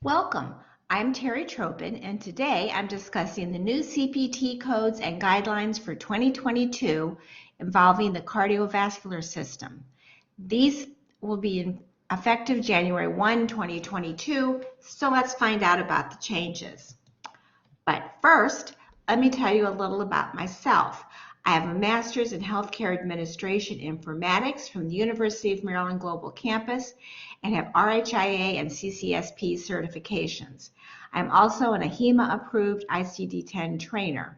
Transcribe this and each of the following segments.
Welcome. I'm Terry Tropin, and today I'm discussing the new CPT codes and guidelines for 2022 involving the cardiovascular system. These will be effective January 1, 2022, so let's find out about the changes. But first, let me tell you a little about myself. I have a master's in healthcare administration informatics from the University of Maryland Global Campus and have RHIA and CCSP certifications. I'm also an AHIMA approved ICD-10 trainer.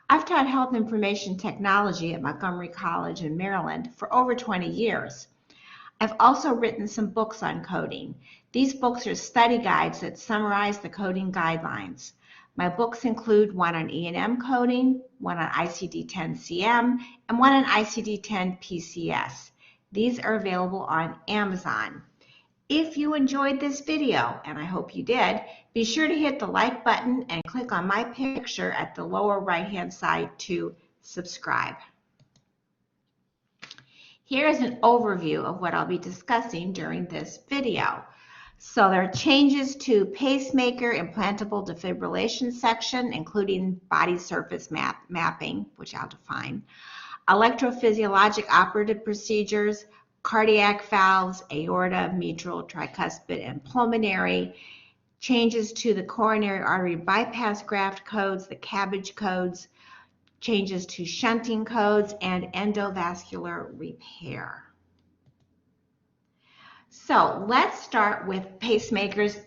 I've taught health information technology at Montgomery College in Maryland for over 20 years. I've also written some books on coding. These books are study guides that summarize the coding guidelines. My books include one on E&M coding, one on ICD-10-CM, and one on ICD-10-PCS. These are available on Amazon. If you enjoyed this video, and I hope you did, be sure to hit the like button and click on my picture at the lower right-hand side to subscribe. Here is an overview of what I'll be discussing during this video. So there are changes to pacemaker implantable defibrillation section, including body surface mapping, which I'll define, electrophysiologic operative procedures, cardiac valves, aorta, mitral, tricuspid, and pulmonary, changes to the coronary artery bypass graft codes, the CABG codes, changes to shunting codes, and endovascular repair. So let's start with pacemakers,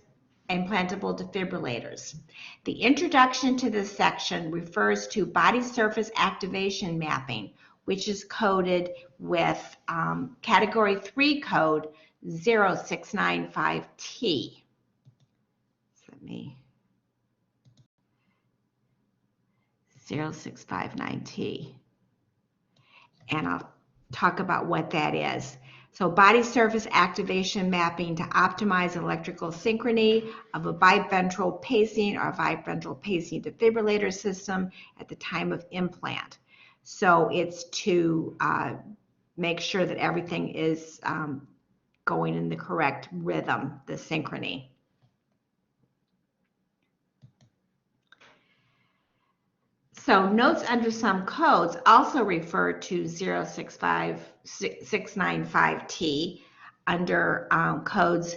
implantable defibrillators. The introduction to this section refers to body surface activation mapping, which is coded with Category 3 code 0695T. Let me 0659T. And I'll talk about what that is. So body surface activation mapping to optimize electrical synchrony of a biventral pacing or biventral pacing defibrillator system at the time of implant. So it's to make sure that everything is going in the correct rhythm, the synchrony. So notes under some codes also refer to 0695T under codes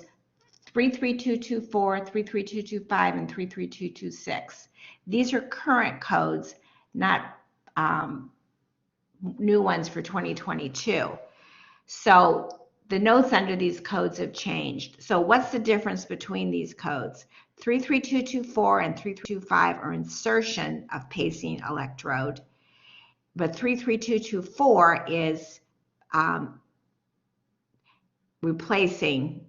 33224, 33225, and 33226. These are current codes, not new ones for 2022. So the notes under these codes have changed. So what's the difference between these codes? 33224 and 33225 are insertion of pacing electrode, but 33224 is replacing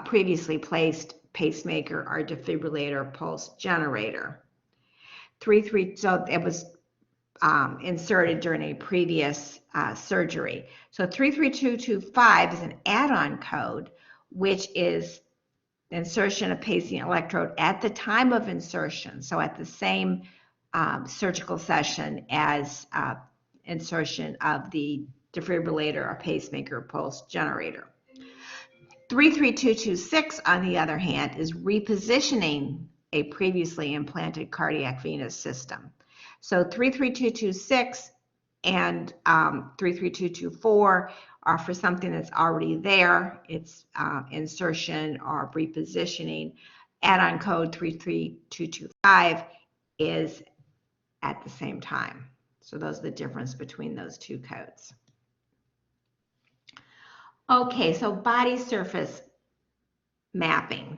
previously placed pacemaker or defibrillator pulse generator. So it was inserted during a previous surgery. So 33225 is an add-on code, which is insertion of pacing electrode at the time of insertion, so at the same surgical session as insertion of the defibrillator or pacemaker pulse generator. 33226, on the other hand, is repositioning a previously implanted cardiac venous system. So 33226 and 33224 are for something that's already there. It's insertion or repositioning. Add-on code 33225 is at the same time. So those are the difference between those two codes. Okay, so body surface mapping.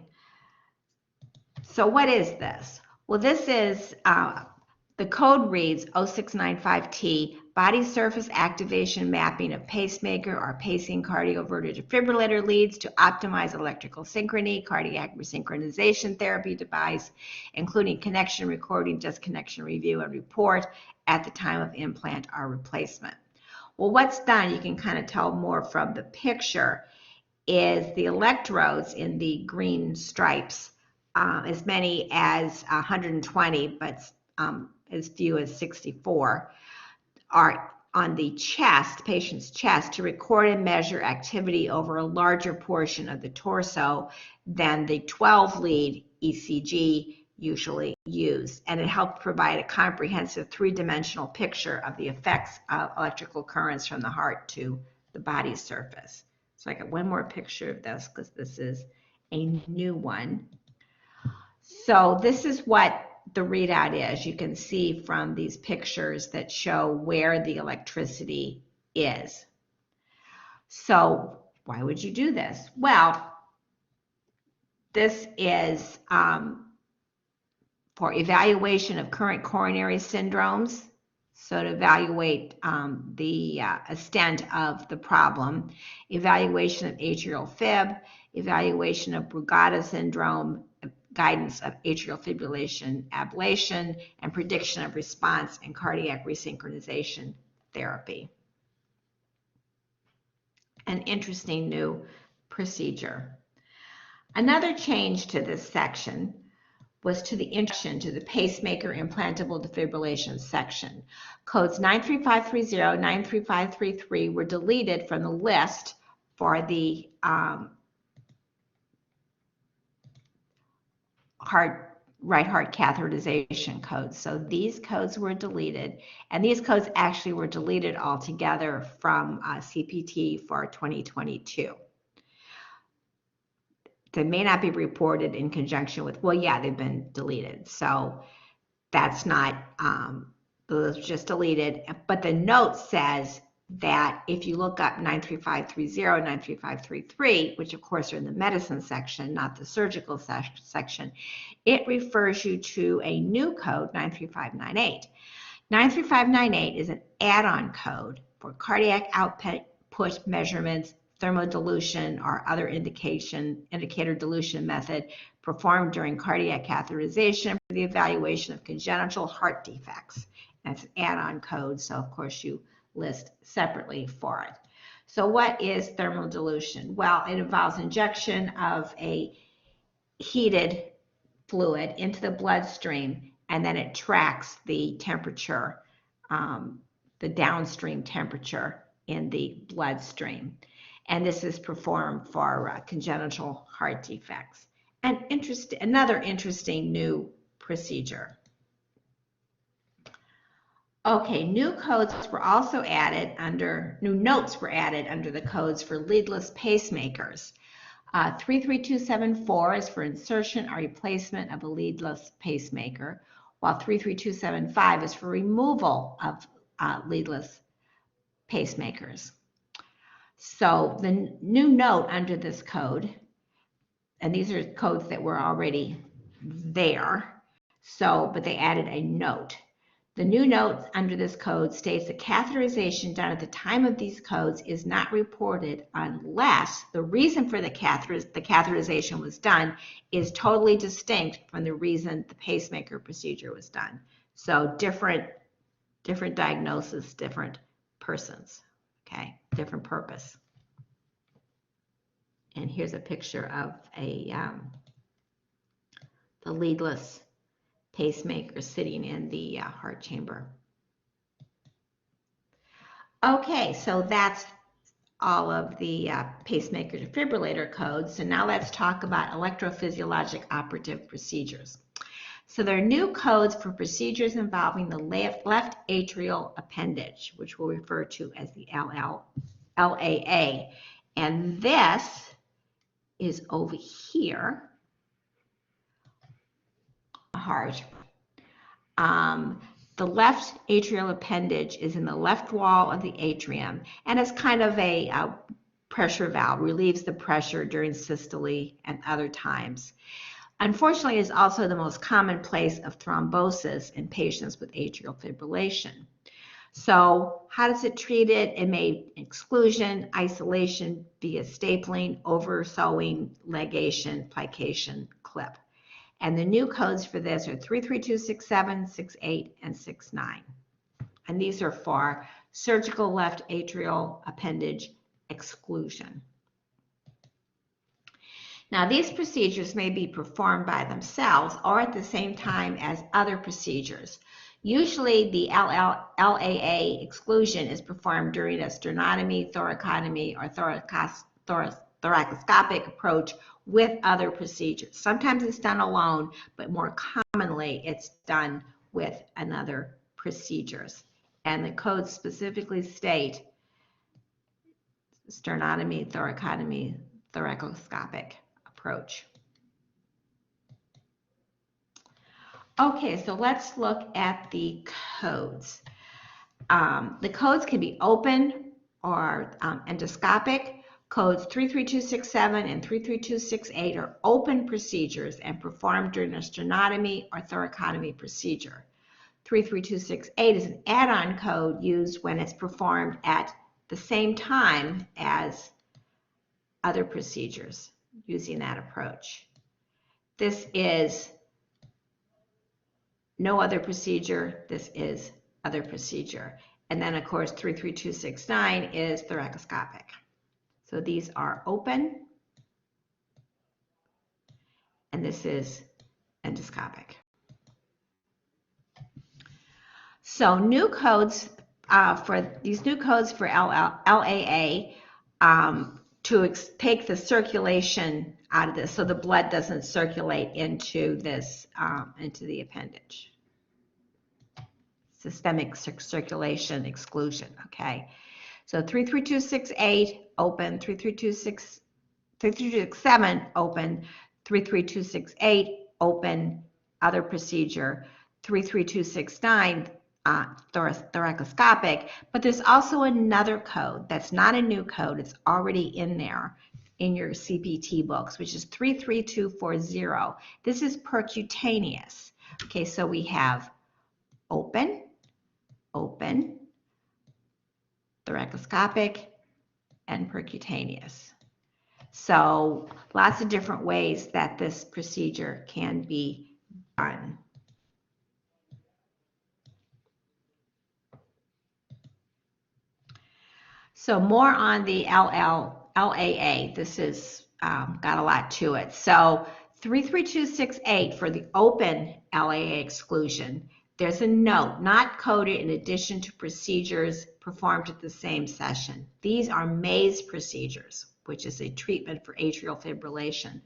So what is this? Well, this is the code reads 0695T, body surface activation mapping of pacemaker or pacing cardioverter defibrillator leads to optimize electrical synchrony, cardiac resynchronization therapy device, including connection recording, disconnection review, and report at the time of implant or replacement. Well, what's done, you can kind of tell more from the picture, is the electrodes in the green stripes, as many as 120, but as few as 64, are on the chest, patient's chest, to record and measure activity over a larger portion of the torso than the 12-lead ECG usually used. And it helped provide a comprehensive three-dimensional picture of the effects of electrical currents from the heart to the body surface. So I got one more picture of this because this is a new one. So this is what the readout is. You can see from these pictures that show where the electricity is. So why would you do this? Well, this is for evaluation of current coronary syndromes. So to evaluate the extent of the problem, evaluation of atrial fib, evaluation of Brugada syndrome, guidance of atrial fibrillation ablation, and prediction of response in cardiac resynchronization therapy. An interesting new procedure. Another change to this section was to the introduction to the pacemaker implantable defibrillation section. Codes 93530, 93533 were deleted from the list for the right heart catheterization codes. So these codes were deleted, and these codes actually were deleted altogether from CPT for 2022. They may not be reported in conjunction with, well, yeah, they've been deleted. So that's not, those just deleted. But the note says that if you look up 93530, 93533, which of course are in the medicine section, not the surgical section, it refers you to a new code, 93598. 93598 is an add-on code for cardiac output measurements, thermodilution, or other indicator dilution method performed during cardiac catheterization for the evaluation of congenital heart defects. That's an add-on code, so of course you list separately for it. So what is thermodilution? Well, it involves injection of a heated fluid into the bloodstream, and then it tracks the temperature, the downstream temperature in the bloodstream. And this is performed for congenital heart defects. And another interesting new procedure. Okay, new notes were added under the codes for leadless pacemakers. 33274 is for insertion or replacement of a leadless pacemaker, while 33275 is for removal of leadless pacemakers. So the new note under this code, and these are codes that were already there, but they added a note. The new note under this code states that catheterization done at the time of these codes is not reported unless the reason for the catheterization was done is totally distinct from the reason the pacemaker procedure was done. So different diagnosis, different persons, okay, different purpose. And here's a picture of the leadless pacemaker sitting in the heart chamber. Okay, so that's all of the pacemaker defibrillator codes. So now let's talk about electrophysiologic operative procedures. So there are new codes for procedures involving the left atrial appendage, which we'll refer to as the LAA. And this is over here. Heart. The left atrial appendage is in the left wall of the atrium, and it's kind of a pressure valve, relieves the pressure during systole and other times. Unfortunately, it's also the most common place of thrombosis in patients with atrial fibrillation. So how does it treat it? It may exclusion, isolation via stapling, oversewing, ligation, plication, clip. And the new codes for this are 33267, 68, and 69. And these are for surgical left atrial appendage exclusion. Now, these procedures may be performed by themselves or at the same time as other procedures. Usually the LAA exclusion is performed during a sternotomy, thoracotomy, or thoracoscopic approach with other procedures. Sometimes it's done alone, but more commonly it's done with another procedures. And the codes specifically state sternotomy, thoracotomy, thoracoscopic approach. Okay, so let's look at the codes. The codes can be open or endoscopic. Codes 33267 and 33268 are open procedures and performed during a sternotomy or thoracotomy procedure. 33268 is an add-on code used when it's performed at the same time as other procedures using that approach. This is no other procedure. This is other procedure. And then, of course, 33269 is thoracoscopic. So these are open, and this is endoscopic. So new codes for these new codes for LAA to take the circulation out of this, so the blood doesn't circulate into this into the appendage. Systemic circulation exclusion. Okay. So 33268 open, 33267 open, 33268 open, other procedure, 33269 thoracoscopic, but there's also another code that's not a new code. It's already in there in your CPT books, which is 33240. This is percutaneous. Okay, so we have open, open, thoracoscopic, and percutaneous. So lots of different ways that this procedure can be done. So more on the LAA. This has got a lot to it. So 33268 for the open LAA exclusion. There's a note, not coded in addition to procedures performed at the same session. These are maze procedures, which is a treatment for atrial fibrillation.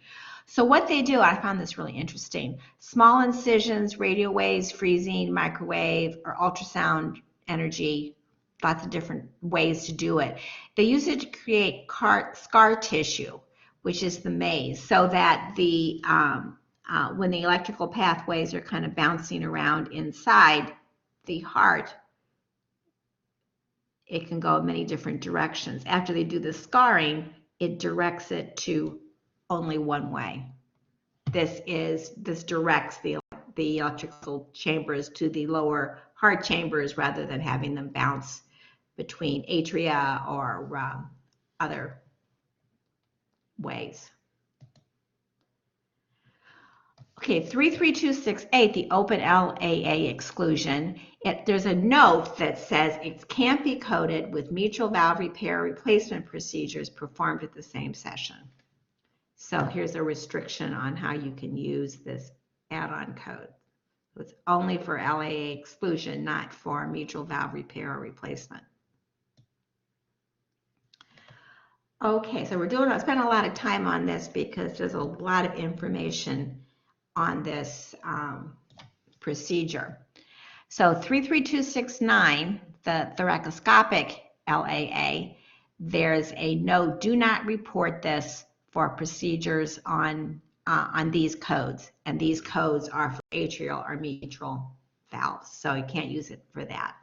So what they do, I found this really interesting. Small incisions, radio waves, freezing, microwave, or ultrasound energy, lots of different ways to do it. They use it to create scar tissue, which is the maze, so that the when the electrical pathways are kind of bouncing around inside the heart, it can go in many different directions. After they do the scarring, it directs it to only one way. This directs the electrical chambers to the lower heart chambers rather than having them bounce between atria or other ways. Okay, 33268, the open LAA exclusion, there's a note that says it can't be coded with mitral valve repair replacement procedures performed at the same session. So here's a restriction on how you can use this add-on code. It's only for LAA exclusion, not for mitral valve repair or replacement. Okay, so we're spending a lot of time on this because there's a lot of information on this procedure. So 33269, the thoracoscopic LAA, there's a note, do not report this for procedures on these codes. And these codes are for atrial or mitral valves, so you can't use it for that.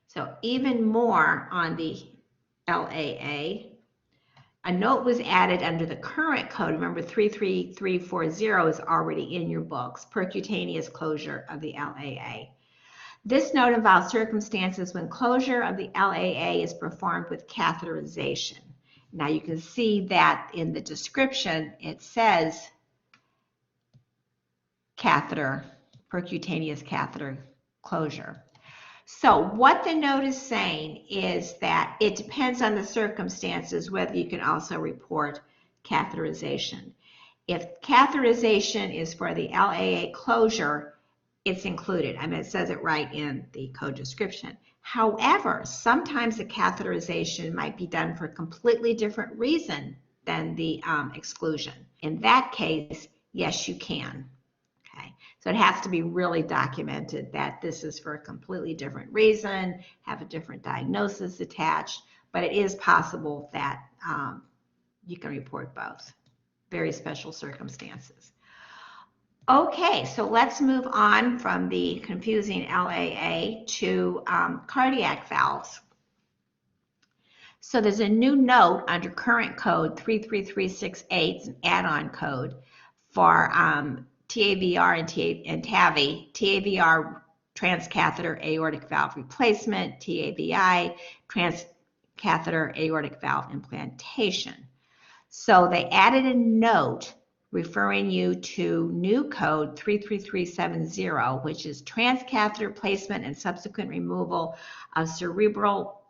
So even more on the LAA, a note was added under the current code. Remember, 33340 is already in your books, percutaneous closure of the LAA. This note involves circumstances when closure of the LAA is performed with catheterization. Now you can see that in the description, it says catheter, percutaneous catheter closure. So what the note is saying is that it depends on the circumstances whether you can also report catheterization. If catheterization is for the LAA closure, it's included. I mean, it says it right in the code description. However, sometimes the catheterization might be done for a completely different reason than the exclusion. In that case, yes, you can. Okay, so it has to be really documented that this is for a completely different reason, have a different diagnosis attached, but it is possible that you can report both. Very special circumstances. Okay, so let's move on from the confusing LAA to cardiac valves. So there's a new note under current code 33368, it's an add-on code for TAVR and TAVI, TAVR transcatheter aortic valve replacement, TAVI transcatheter aortic valve implantation. So they added a note referring you to new code 33370, which is transcatheter placement and subsequent removal of cerebral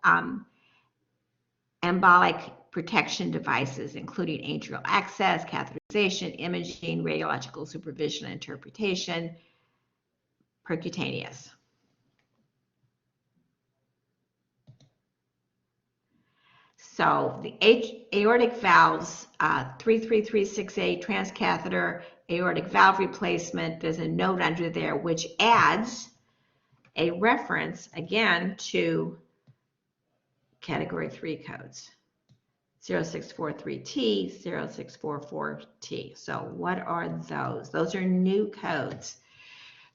embolic protection devices, including atrial access, catheterization, imaging, radiological supervision, interpretation, percutaneous. So the aortic valves, 33368 transcatheter aortic valve replacement, there's a note under there which adds a reference again to category 3 codes. 0643T, 0644T. So what are those? Those are new codes.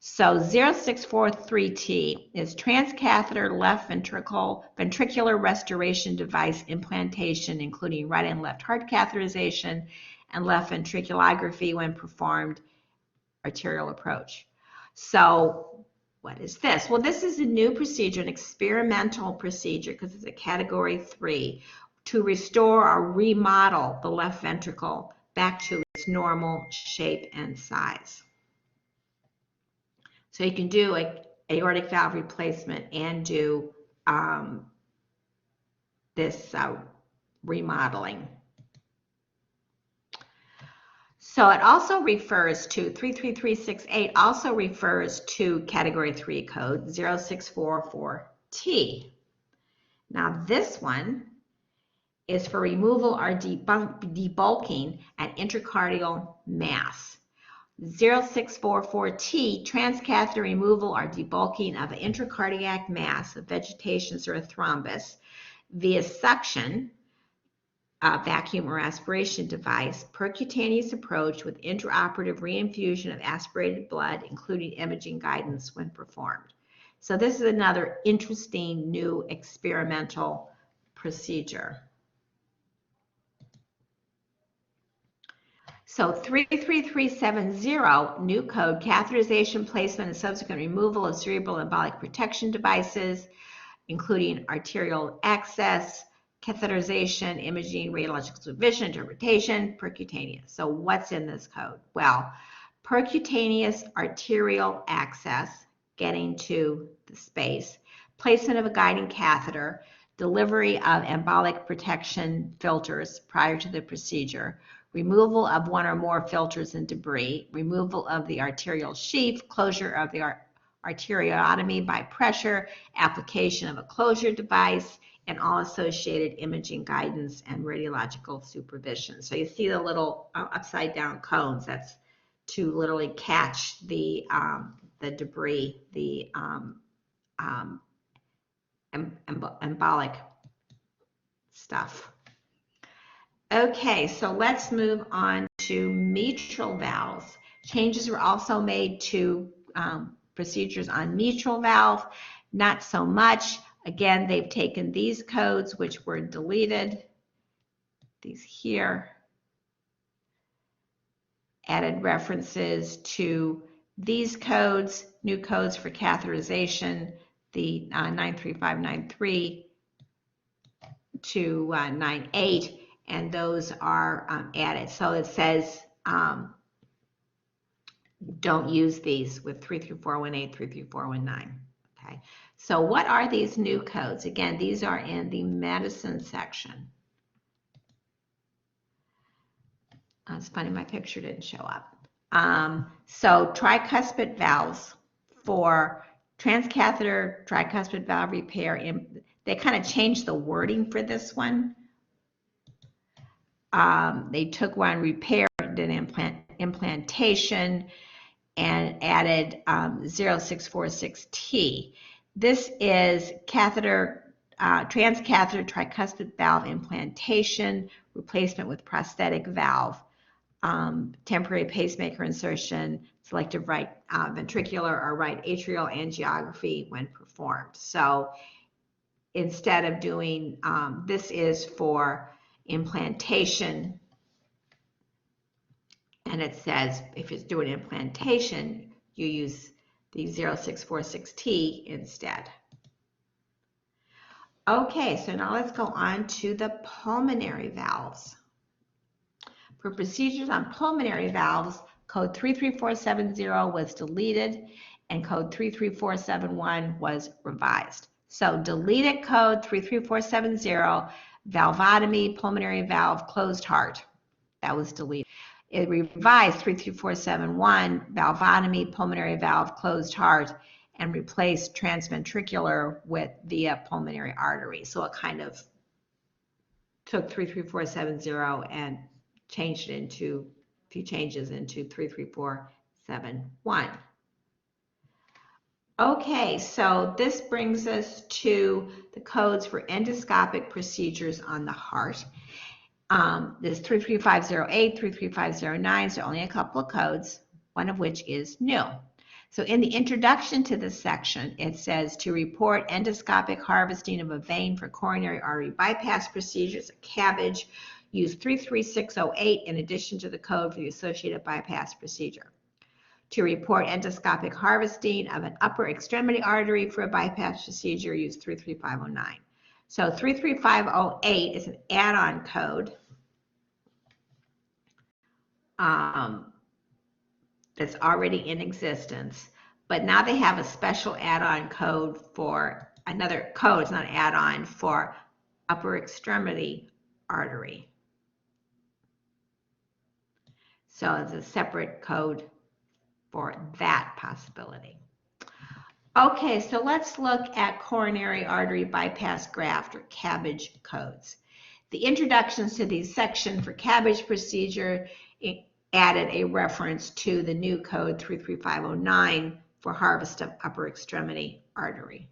So 0643T is transcatheter left ventricular restoration device implantation, including right and left heart catheterization and left ventriculography when performed arterial approach. So what is this? Well, this is a new procedure, an experimental procedure, because it's a category 3, to restore or remodel the left ventricle back to its normal shape and size. So you can do an aortic valve replacement and do this remodeling. So it also refers to 33368, also refers to category 3 code 0644T. Now this one is for removal or debulking an intracardial mass. 0644T, transcatheter removal or debulking of an intracardiac mass of vegetations or a thrombus via suction, vacuum or aspiration device, percutaneous approach with intraoperative reinfusion of aspirated blood, including imaging guidance when performed. So this is another interesting new experimental procedure. So 33370, new code, catheterization, placement, and subsequent removal of cerebral embolic protection devices, including arterial access, catheterization, imaging, radiological supervision, interpretation, percutaneous. So what's in this code? Well, percutaneous arterial access, getting to the space, placement of a guiding catheter, delivery of embolic protection filters prior to the procedure, removal of one or more filters and debris, removal of the arterial sheath, closure of the arteriotomy by pressure, application of a closure device, and all associated imaging guidance and radiological supervision. So you see the little upside down cones. That's to literally catch the debris, the embolic stuff. Okay, so let's move on to mitral valves. Changes were also made to procedures on mitral valve, not so much. Again, they've taken these codes, which were deleted, these here, added references to these codes, new codes for catheterization, the 93593 to 98. And those are added. So it says don't use these with 33418, 33419. Okay. So what are these new codes? Again, these are in the medicine section. It's funny, my picture didn't show up. So tricuspid valves for transcatheter tricuspid valve repair, they kind of changed the wording for this one. They took one, repaired an implantation, and added 0646T. This is transcatheter tricuspid valve implantation, replacement with prosthetic valve, temporary pacemaker insertion, selective right ventricular or right atrial angiography when performed. So instead of doing, this is for implantation, and it says if it's doing implantation, you use the 0646T instead. Okay, so now let's go on to the pulmonary valves. For procedures on pulmonary valves, code 33470 was deleted and code 33471 was revised. So deleted code 33470, valvotomy, pulmonary valve, closed heart. That was deleted. It revised 33471, valvotomy, pulmonary valve, closed heart, and replaced transventricular with via pulmonary artery. So it kind of took 33470 and changed it into a few changes into 33471. Okay, so this brings us to the codes for endoscopic procedures on the heart. There's 33508, 33509, so only a couple of codes, one of which is new. So in the introduction to this section, it says to report endoscopic harvesting of a vein for coronary artery bypass procedures, a CABG, use 33608 in addition to the code for the associated bypass procedure. To report endoscopic harvesting of an upper extremity artery for a bypass procedure, use 33509. So 33508 is an add-on code that's already in existence, but now they have a special add-on code for another code, it's not an add-on, for upper extremity artery. So it's a separate code for that possibility. Okay, so let's look at coronary artery bypass graft or CABG codes. The introductions to these sections for CABG procedure added a reference to the new code 33509 for harvest of upper extremity artery.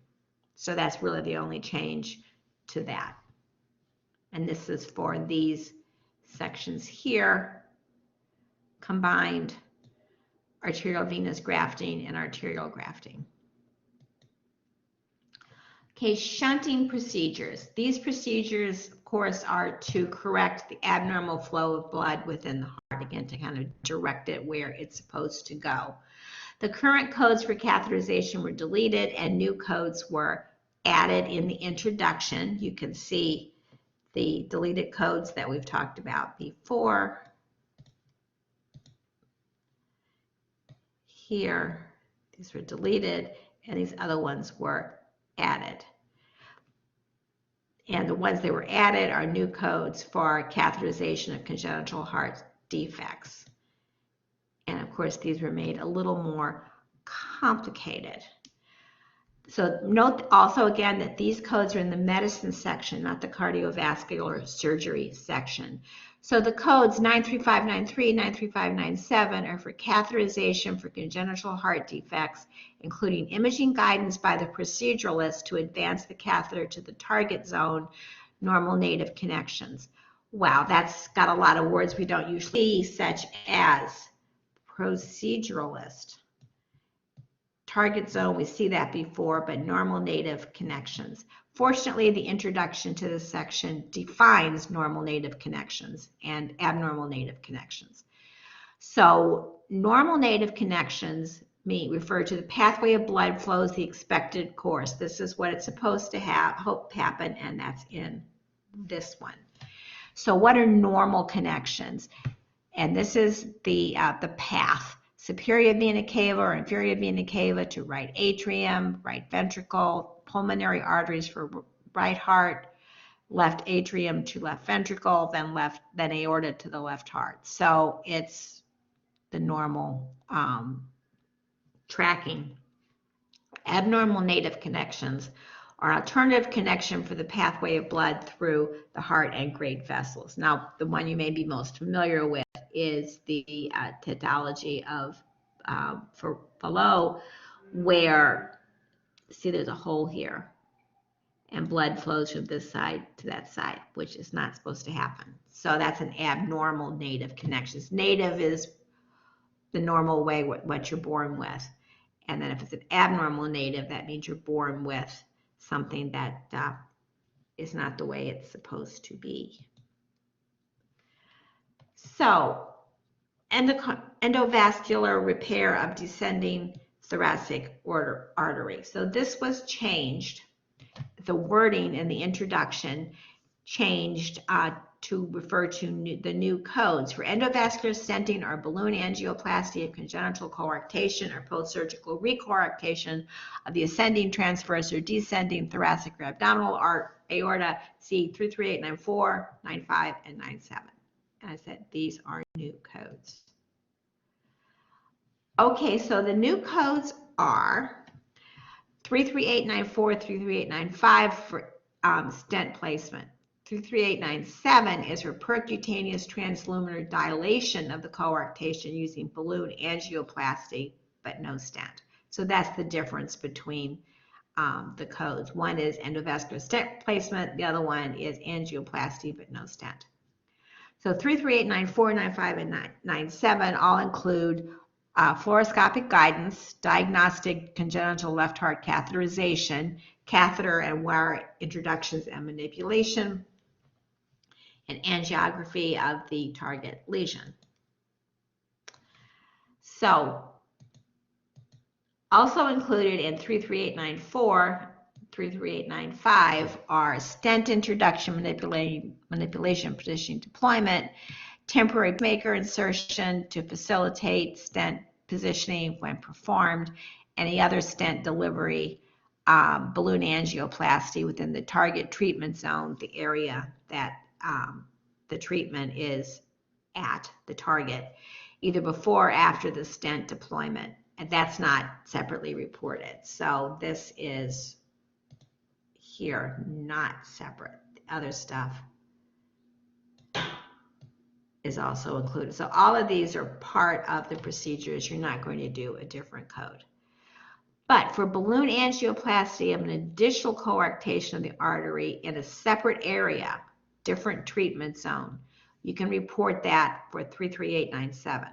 So that's really the only change to that. And this is for these sections here, combined arterial venous grafting and arterial grafting. Okay, shunting procedures. These procedures, of course, are to correct the abnormal flow of blood within the heart, again, to kind of direct it where it's supposed to go. The current codes for catheterization were deleted and new codes were added in the introduction. You can see the deleted codes that we've talked about before. Here, these were deleted and these other ones were added. And the ones that were added are new codes for catheterization of congenital heart defects. And of course, these were made a little more complicated. So note also again that these codes are in the medicine section, not the cardiovascular surgery section. So the codes 93593, 93597 are for catheterization for congenital heart defects, including imaging guidance by the proceduralist to advance the catheter to the target zone, normal native connections. Wow, that's got a lot of words we don't usually see, such as proceduralist. Target zone, we see that before, but normal native connections. Fortunately, the introduction to this section defines normal native connections and abnormal native connections. So normal native connections refer to the pathway of blood flows the expected course. This is what it's supposed to happen, and that's in this one. So what are normal connections? And this is the path. Superior vena cava or inferior vena cava to right atrium, right ventricle, pulmonary arteries for right heart, left atrium to left ventricle, then aorta to the left heart. So it's the normal tracking. Abnormal native connections are alternative connection for the pathway of blood through the heart and great vessels. Now, the one you may be most familiar with is the tetology of for below, where, see, there's a hole here, and blood flows from this side to that side, which is not supposed to happen. So that's an abnormal native connections. Native is the normal way, what you're born with. And then if it's an abnormal native, that means you're born with something that is not the way it's supposed to be. So, endovascular repair of descending thoracic artery. So this was changed. The wording in the introduction changed to refer to the new codes for endovascular stenting or balloon angioplasty of congenital coarctation or post-surgical recoarctation of the ascending transverse or descending thoracic or abdominal aorta. See 338, 94, 95, and 97. And I said these are new codes. Okay, so the new codes are 33894, 33895 for stent placement. 33897 is for percutaneous transluminal dilation of the coarctation using balloon angioplasty, but no stent. So that's the difference between the codes. One is endovascular stent placement, the other one is angioplasty, but no stent. So 33894, 95, and 97 all include fluoroscopic guidance, diagnostic congenital left heart catheterization, catheter and wire introductions and manipulation, and angiography of the target lesion. So, also included in 33894, 33895 are stent introduction, manipulation, positioning, deployment, temporary pacemaker insertion to facilitate stent positioning when performed, any other stent delivery, balloon angioplasty within the target treatment zone, the area that the treatment is at, the target, either before or after the stent deployment. And that's not separately reported. So this is here, not separate. The other stuff is also included. So all of these are part of the procedures. You're not going to do a different code. But for balloon angioplasty of an additional coarctation of the artery in a separate area, different treatment zone, you can report that for 33897.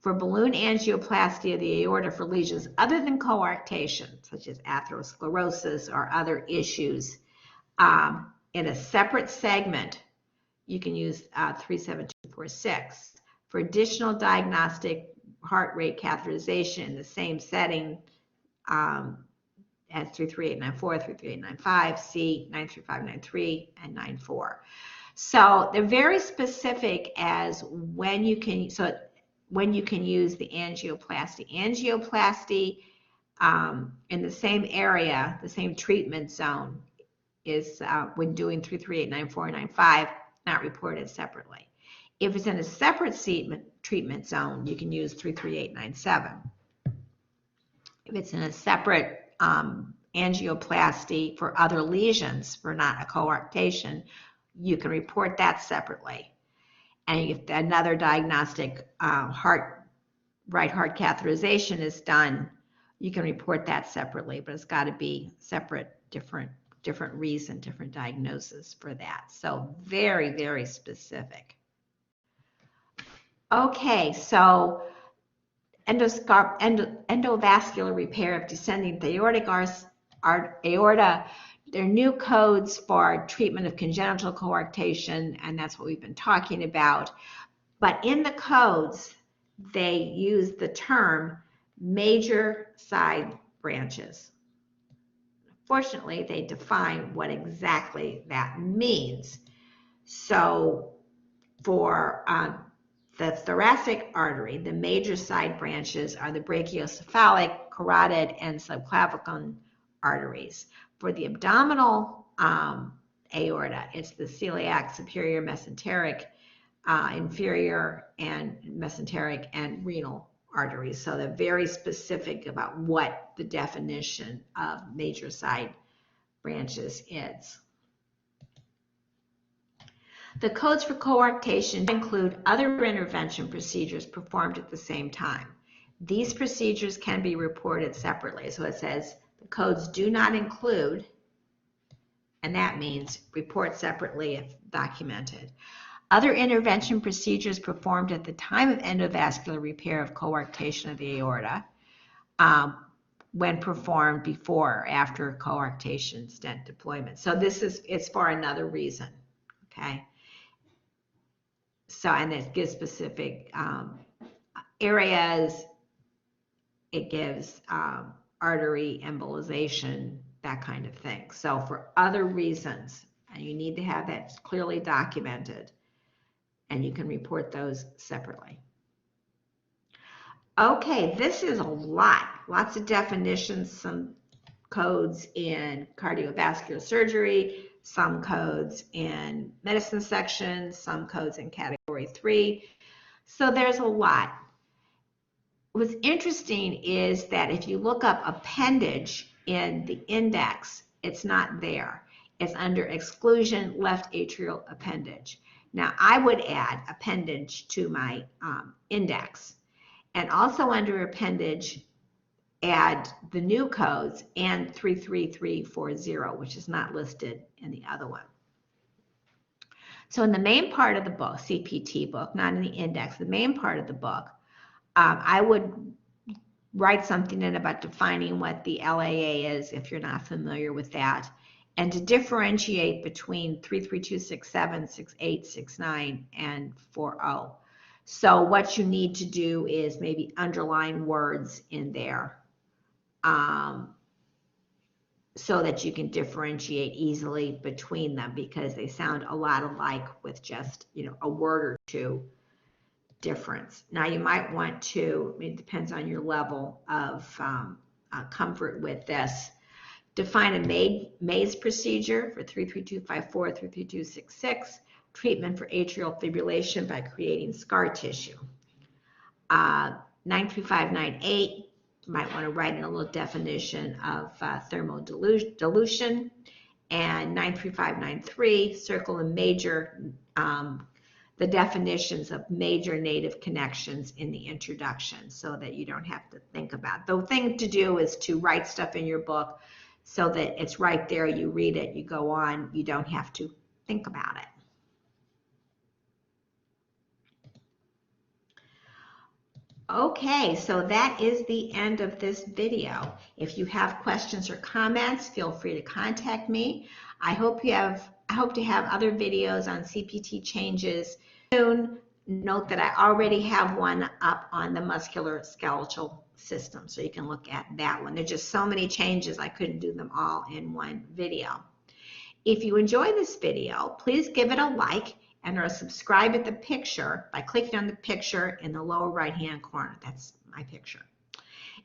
For balloon angioplasty of the aorta for lesions other than coarctation, such as atherosclerosis or other issues, in a separate segment, you can use 37246. For additional diagnostic heart rate catheterization in the same setting as 33894, 33895, C, 93593, and 94. So they're very specific as when you can, when you can use the angioplasty. Angioplasty in the same area, the same treatment zone, is when doing 33894 and 95, not reported separately. If it's in a separate treatment zone, you can use 33897. If it's in a separate angioplasty for other lesions, for not a coarctation, you can report that separately. And if another diagnostic right heart catheterization is done, you can report that separately, but it's got to be separate, different reason, different diagnosis for that. So very, very specific. Okay, so endovascular repair of descending aortic aorta. There are new codes for treatment of congenital coarctation, and that's what we've been talking about. But in the codes, they use the term major side branches. Fortunately, they define what exactly that means. So for the thoracic artery, the major side branches are the brachiocephalic, carotid, and subclavicular arteries. For the abdominal aorta. It's the celiac, superior, mesenteric, inferior, and mesenteric and renal arteries. So they're very specific about what the definition of major side branches is. The codes for coarctation include other intervention procedures performed at the same time. These procedures can be reported separately. So it says the codes do not include, and that means report separately if documented. Other intervention procedures performed at the time of endovascular repair of coarctation of the aorta, when performed before or after coarctation stent deployment. So it's for another reason, okay? So, and it gives specific areas, it gives artery embolization, that kind of thing. So for other reasons, and you need to have that clearly documented, and you can report those separately. Okay, this is a lot, lots of definitions, some codes in cardiovascular surgery, some codes in medicine section, some codes in category 3. So there's a lot. What's interesting is that if you look up appendage in the index, it's not there. It's under exclusion, left atrial appendage. Now I would add appendage to my index, and also under appendage add the new codes and 33340, which is not listed in the other one. So in the main part of the book, CPT book, not in the index, the main part of the book, I would write something in about defining what the LAA is if you're not familiar with that, and to differentiate between 33267, 68, 69, and 40. So what you need to do is maybe underline words in there, so that you can differentiate easily between them, because they sound a lot alike with just, a word or two difference. Now you might want to, it depends on your level of comfort with this, define a maze procedure for 33254, 33266, treatment for atrial fibrillation by creating scar tissue. 93598, you might want to write in a little definition of thermodilution, and 93593, circle and major, the definitions of major native connections in the introduction, so that you don't have to think about it. The thing to do is to write stuff in your book so that it's right there, you read it, you go on, you don't have to think about it. Okay, so that is the end of this video. If you have questions or comments, feel free to contact me. I hope to have other videos on CPT changes soon. Note that I already have one up on the musculoskeletal system, so you can look at that one. There's just so many changes, I couldn't do them all in one video. If you enjoy this video, please give it a like and or subscribe at the picture by clicking on the picture in the lower right hand corner. That's my picture.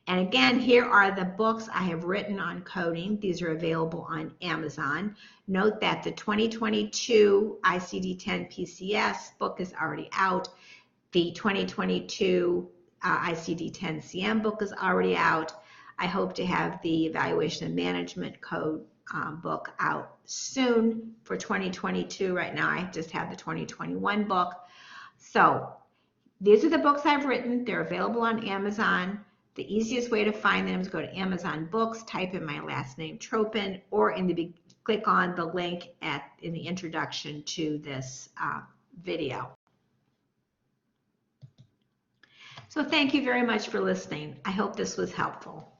And again, here are the books I have written on coding. These are available on Amazon. Note that the 2022 ICD-10 PCS book is already out. The 2022 ICD-10 CM book is already out. I hope to have the Evaluation and Management Code book out soon for 2022. Right now I just have the 2021 book. So these are the books I've written. They're available on Amazon. The easiest way to find them is go to Amazon Books, type in my last name, Tropin, or click on the link in the introduction to this video. So thank you very much for listening. I hope this was helpful.